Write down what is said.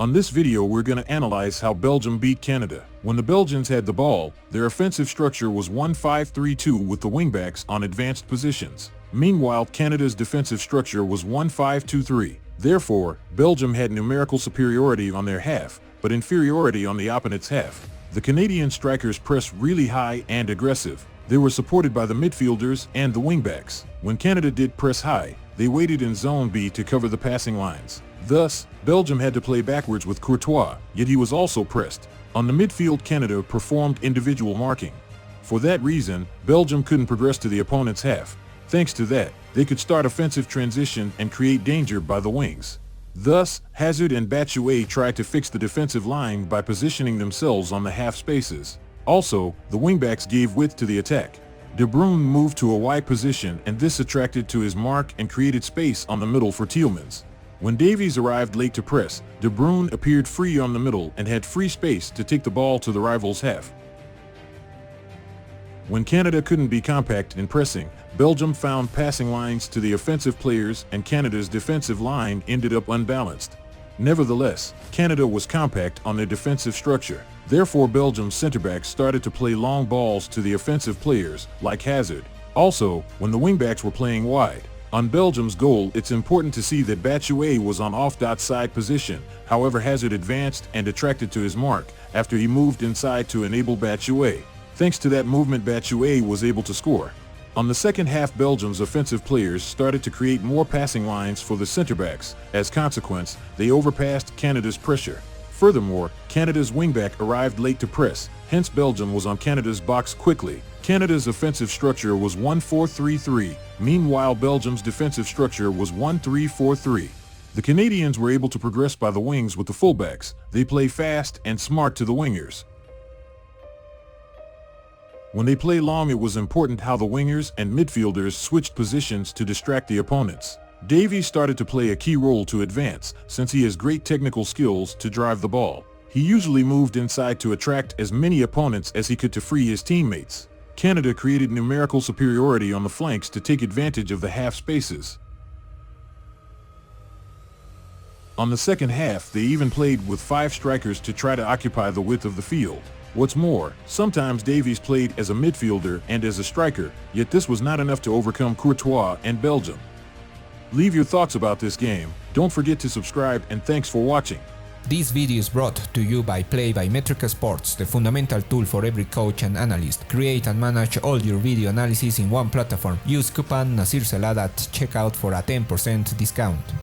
On this video we're going to analyze how Belgium beat Canada. When the Belgians had the ball, their offensive structure was 1-5-3-2 with the wingbacks on advanced positions. Meanwhile, Canada's defensive structure was 1-5-2-3. Therefore, Belgium had numerical superiority on their half, but inferiority on the opponent's half. The Canadian strikers pressed really high and aggressive. They were supported by the midfielders and the wingbacks. When Canada did press high, they waited in Zone B to cover the passing lines. Thus, Belgium had to play backwards with Courtois, yet he was also pressed. On the midfield, Canada performed individual marking. For that reason, Belgium couldn't progress to the opponent's half. Thanks to that, they could start offensive transition and create danger by the wings. Thus, Hazard and Batshuayi tried to fix the defensive line by positioning themselves on the half spaces. Also, the wingbacks gave width to the attack. De Bruyne moved to a wide position, and this attracted to his mark and created space on the middle for Tielemans. When Davies arrived late to press, De Bruyne appeared free on the middle and had free space to take the ball to the rival's half. When Canada couldn't be compact in pressing, Belgium found passing lines to the offensive players, and Canada's defensive line ended up unbalanced. Nevertheless, Canada was compact on their defensive structure. Therefore, Belgium's center-backs started to play long balls to the offensive players, like Hazard. Also, when the wingbacks were playing wide, on Belgium's goal, it's important to see that Batshuayi was on off-side position. However, Hazard advanced and attracted to his mark after he moved inside to enable Batshuayi. Thanks to that movement, Batshuayi was able to score. On the second half, Belgium's offensive players started to create more passing lines for the center-backs. As consequence, they overpassed Canada's pressure. Furthermore, Canada's wingback arrived late to press, hence Belgium was on Canada's box quickly. Canada's offensive structure was 1-4-3-3, meanwhile Belgium's defensive structure was 1-3-4-3. The Canadians were able to progress by the wings with the fullbacks. They play fast and smart to the wingers. When they play long, it was important how the wingers and midfielders switched positions to distract the opponents. Davies started to play a key role to advance, since he has great technical skills to drive the ball. He usually moved inside to attract as many opponents as he could to free his teammates. Canada created numerical superiority on the flanks to take advantage of the half spaces. On the second half, they even played with 5 strikers to try to occupy the width of the field. What's more, sometimes Davies played as a midfielder and as a striker, yet this was not enough to overcome Courtois and Belgium. Leave your thoughts about this game. Don't forget to subscribe, and thanks for watching. This video is brought to you by Mètrica Sports, the fundamental tool for every coach and analyst. Create and manage all your video analysis in one platform. Use coupon NasirSalad at checkout for a 10% discount.